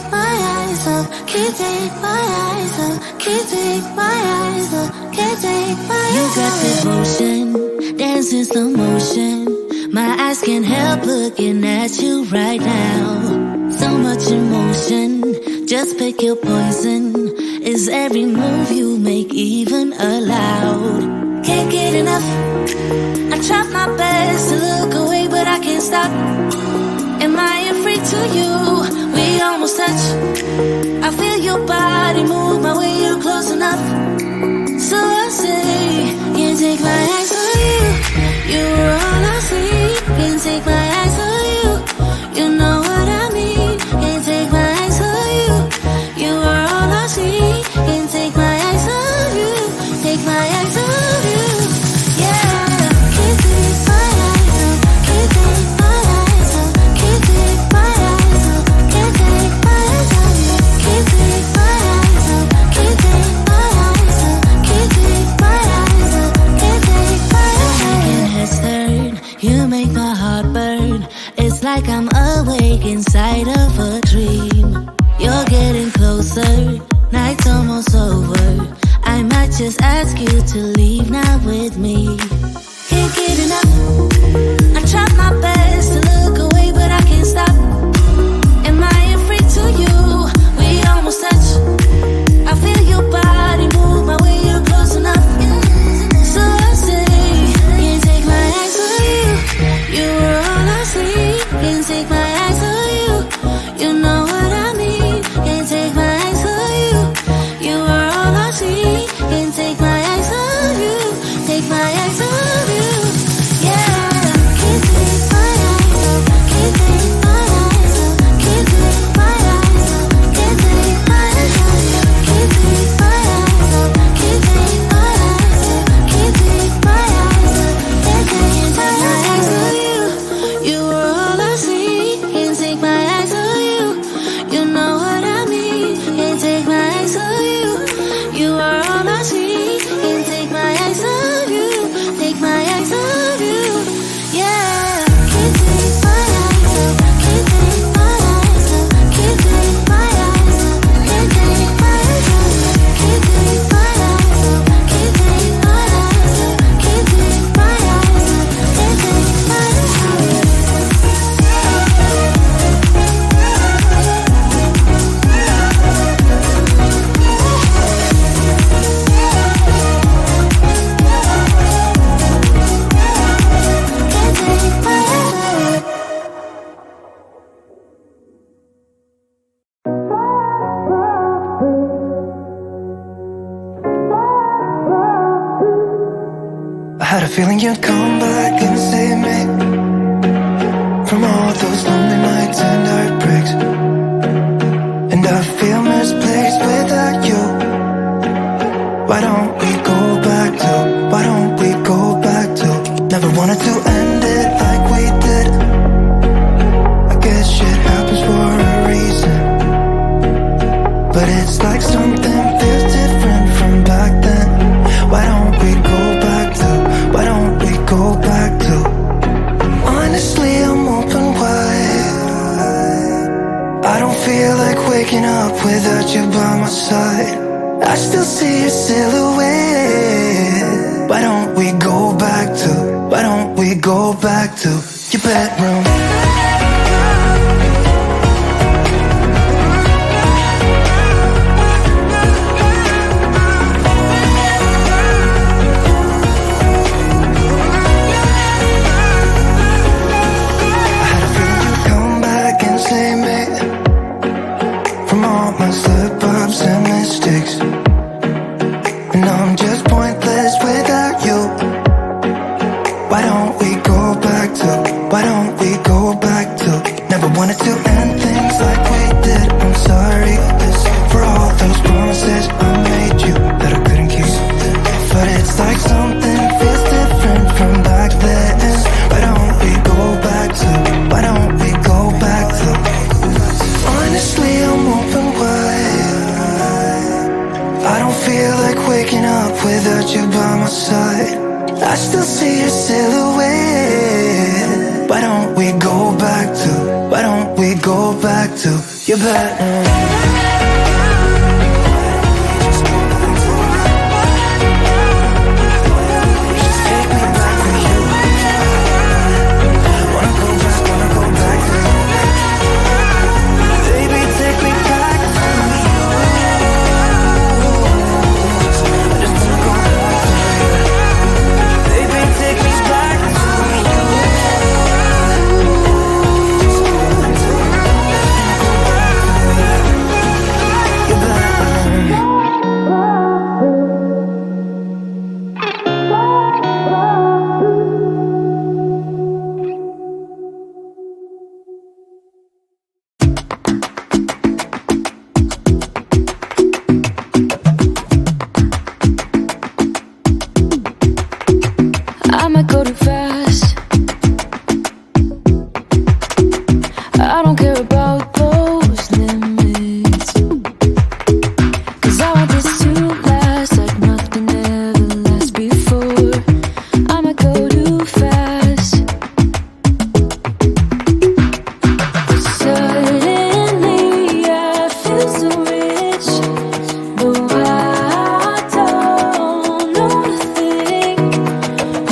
take my eyes off, can't take my eyes off, can't take my eyes off, can't take my eyes off. You got devotion, dancing slow motion. My eyes can't help looking at you right now. So much emotion, just pick your poison. Is every move you make even allowed? Can't get enough. I try my best to look away, but I can't stop. Am I afraid to you? We almost touch. I feel your body move my way, you're close enough. So I say, can't take my eyes on you. You were all I see. Can't take my eyes on you. You know what I mean. Can't take my eyes on you. You were all I see. Can't take my eyes on you. Take my eyes on you. Yeah. Can't take my eyes off. Can't take my eyes off. Can't take my eyes off. Can't take my eyes off you. Can't take my eyes off. Can't take my eyes off. Can't take my eyes off. Can't take my eyes off. Your head's turned. You make my heart burn. It's like I'm awake inside of a dream. You're getting closer. Night's almost over. I might just ask you to leave now with me. Can't get enough. I try my best to look away, but I can't stop. Am I afraid to you? We almost touch. I feel your body move my way, you're close enough. So I say, can't take my eyes on you. You were all I see. Can't take my eyes on you. You know what I mean. Can't take my eyes on you. You were all I see. Can't take my eyes on you. Take my eyes on you. Yeah. Can't take my eyes off. Can't take my eyes off. Can't take my eyes off. Can't take my eyes off you. Can't take my eyes off. Can't take my eyes off. Can't take my eyes off. Can't take my eyes on you. You were all I see. Can't take my eyes on you. You know what I mean. Can't take my eyes on you. You are all I see. Can't take my eyes on you. Take my eyes on you. Yeah. Can't take my eyes off. Can't take my eyes off. Can't take my eyes off. Can't take my eyes off. Can't take my eyes off. Can't take my eyes off. Can't take my eyes off. Can't take my eyes off. I had a feeling you'd come back and save me from all those lonely nights and heartbreaks. And I feel misplaced without you. Why don't we go back to, why don't we go back to? Never wanted to end it like we did. I guess shit happens for a reason. But it's like something feels different from back then. Why don't we go back to, why don't we go back to? Honestly, I'm open wide. I don't feel like waking up without you by my side. I still see your silhouette. Why don't we go back to, why don't we go back to your bedroom? Slip-ups and mistakes, and I'm just pointless without you. Why don't we go back to, why don't we go back to? Never wanted to end things like we did. I'm sorry for all those promises I made you that I couldn't keep. But it's like something feels different from back then. Why don't we go back to, why don't we go back to? Honestly, I'm open wide. I don't feel like waking up without you by my side. I still see your silhouette. Why don't we go back to, Why don't we go back to your bedroom? I might go too fast. I don't care about those limits, 'cause I want this to last like nothing ever lasts before. I might go too fast. Suddenly I feel so rich, but I don't know a thing.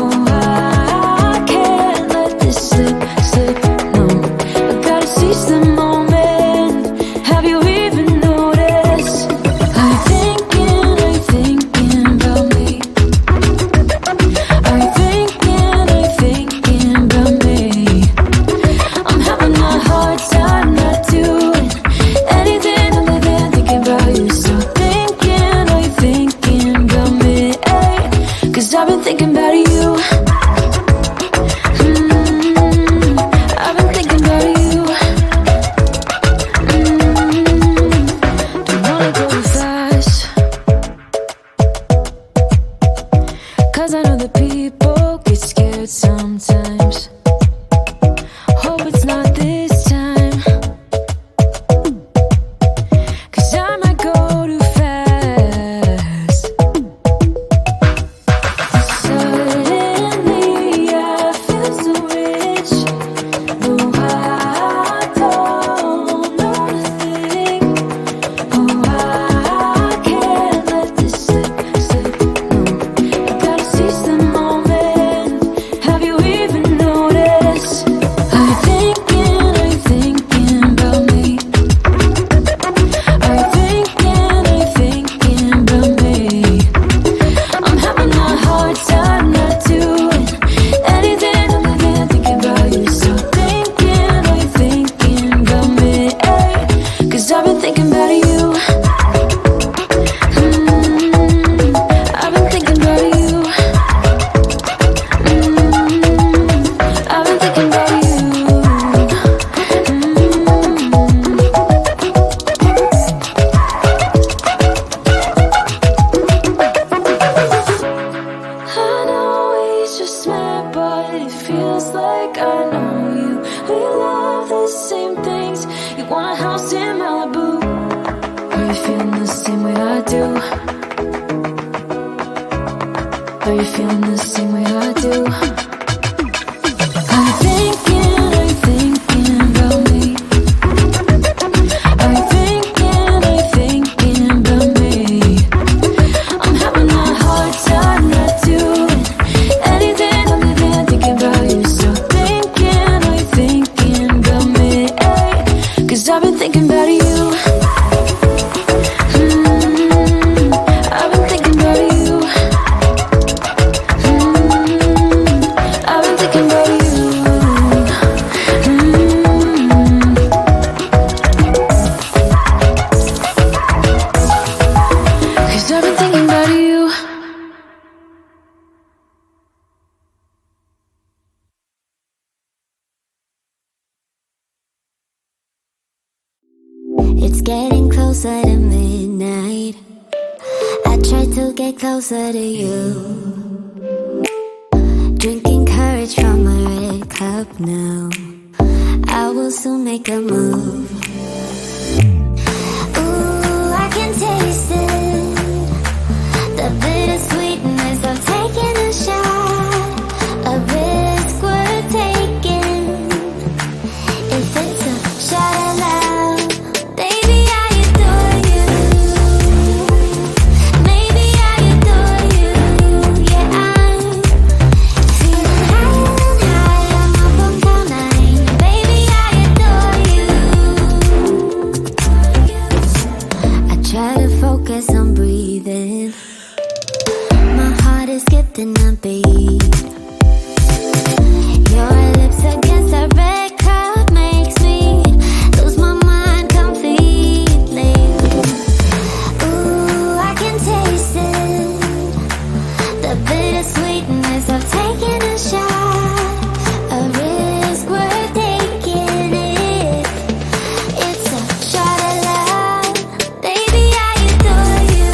Oh, I can't let this slip, no. I gotta seize the moment. Have you even noticed? Are you thinking about me? Are you thinking about me? I'm having a hard time not doing anything other than thinking about you. So are you thinking about me? 'Cause I've been thinking about you. I've been thinking about you. Don't wanna go too fast, 'cause I know that people get scared sometimes. Hope it's not this time, 'cause I might go too fast. Suddenly I feel so rich, but I don't know a thing. Oh, I can't let this slip, no. I gotta seize the moment. Have you even noticed? Are you thinking about me? Are you thinking about me? I'm having a hard time not doing anything other than thinking about you. So are you thinking about me? 'Cause I've been thinking about you. I've been thinking about you. I've been thinking about you. I know we just met, but it feels like I know you. We love the same things. You want a house in Malibu. Are you feeling the same way I do? Are you feeling the same way I do? Are you thinking about me? Are you thinking about me? I'm having a hard time not doing anything other than thinking about you. So are you thinking about me? 'Cause I've been thinking about you. I've been thinking about you. I've been thinking about you. Cause I've been thinking about you. It's getting closer to midnight. I try to get closer to you. Drinking courage from a red cup now. I will soon make a move. Ooh, I can taste it. The bittersweetness of taking a shot. A risk worth taking. If it's a within a beat. Your lips against a red cup makes me lose my mind completely. Ooh, I can taste it, the bittersweetness of taking a shot, a risk worth taking it. It's a shot of love, baby, I adore you.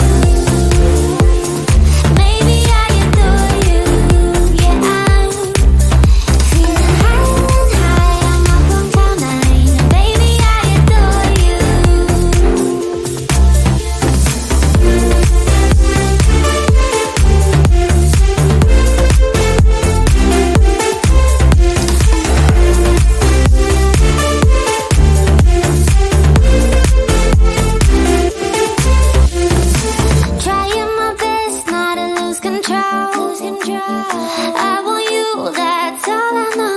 Maybe I adore you, yeah, I'm feeling high and high, I'm up on cloud nine. Baby, I adore you. Trying my best not to lose control. I want you, that's all I know.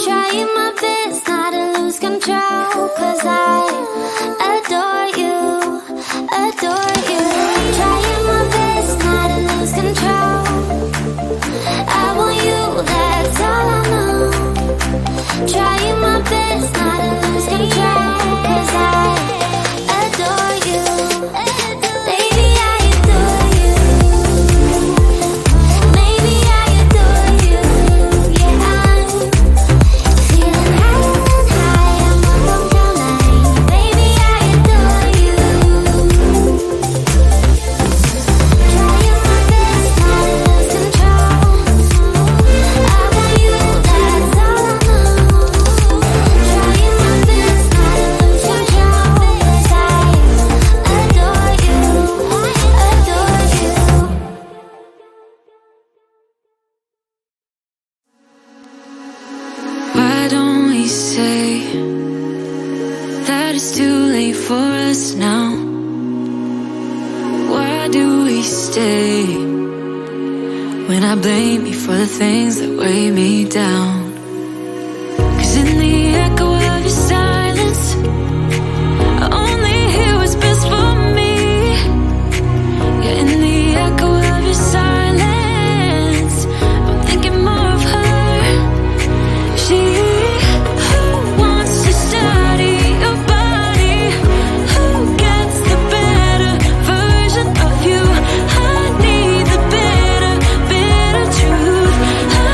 Trying my best not to lose control, 'cause I adore you, adore you. Trying my best not to lose control. I want you, that's all I know. Trying my best not to lose control, 'cause I adore you. Baby, I adore you. Maybe I adore you, yeah, I'm feeling high and high, I'm up on cloud nine. Baby, I adore you. Trying my best not to lose control. I want you, that's all I know. Trying my best not to lose control, 'cause I adore you, adore you. Why don't we say that it's too late for us now? Why do we stay when I blame you for the things that weigh me down? 'Cause in the echo of your silence, I only hear what's best for me. Yeah, in the echo of your silence, I'm thinking more of her. She who wants to study your body, who gets the better version of you. I need the better, bitter truth.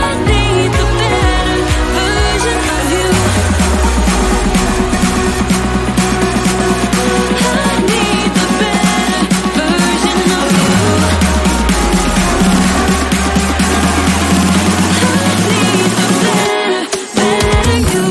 I need the better version of you. I need the better version of you. I need the better, better you.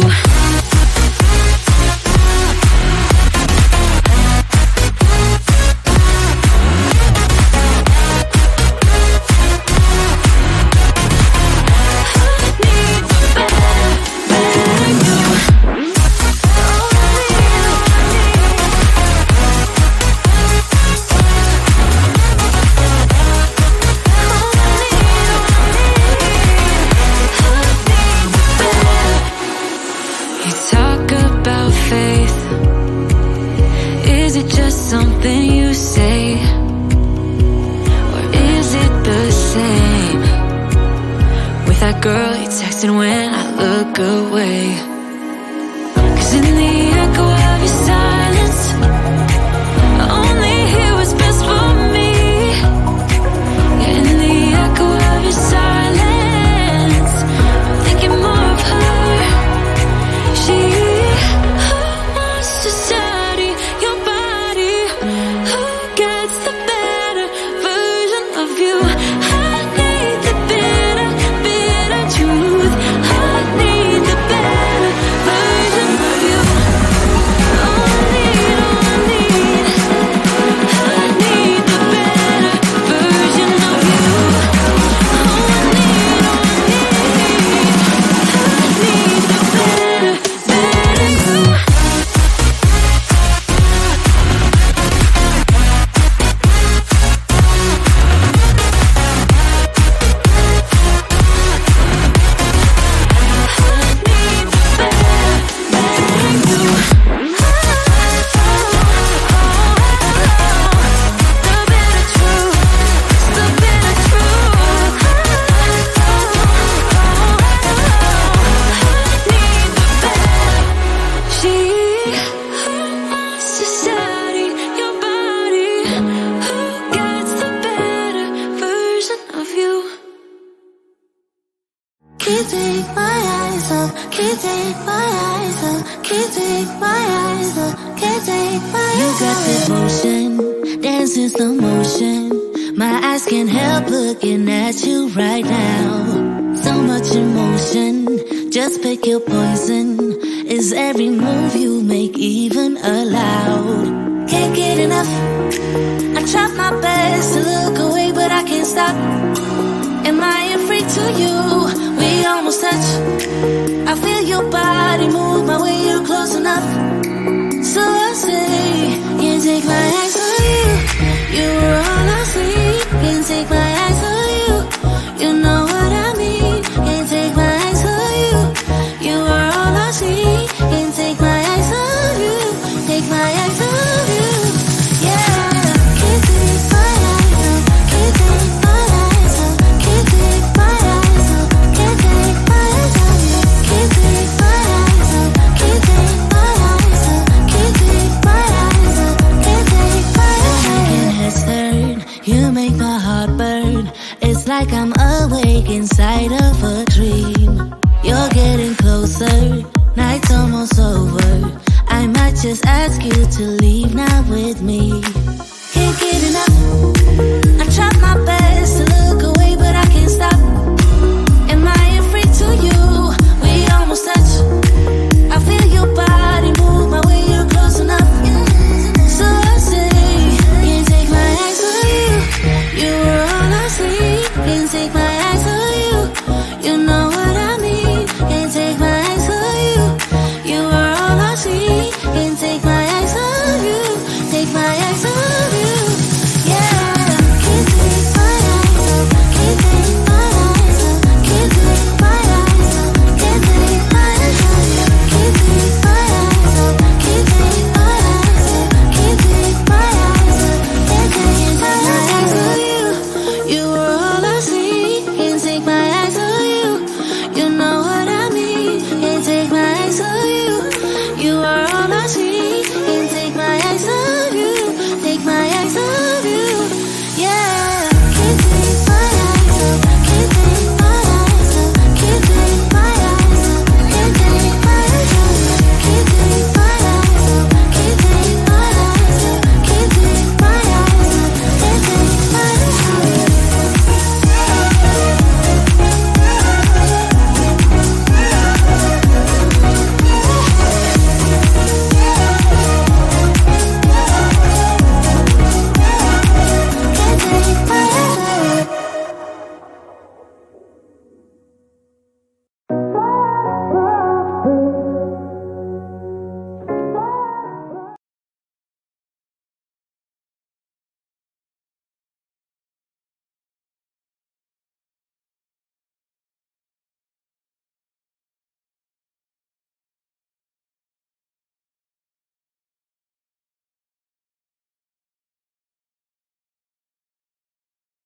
You talk about faith. Is it just something you say? Or is it the same with that girl you texted when I look away? 'Cause in the echo of your silence, I only hear what's best for me. Yeah, in the echo of your silence, I'm thinking more of her. She who wants to study your body, who gets the better version of you. I need the bitter, bitter truth. I take my eyes off, can't take my eyes off, can't take my eyes off. You got devotion, dancing slow motion. My eyes can't help looking at you right now. So much emotion, just pick your poison. Is every move you make even allowed? Can't get enough. I try my best to look away, but I can't stop. Am I a freak to you? We almost touch. I feel your body move my way, you're close enough. So I say, can't take my eyes on you. You were all I see. Can't take my eyes on you. You know what I mean. Can't take my eyes on you. You were all I see. Can't take my eyes on you. Take my eyes on you. Yeah. Can't take my eyes off. Can't take my eyes off. Can't take my eyes off. Can't take my eyes on you. Can't take my eyes off. Can't take my eyes off. Can't take my eyes off. Can't take my eyes off. Your head's turned. You make my heart burn. It's like I'm awake inside of a dream. You're getting closer. Night's almost over. I might just ask you to leave now with me.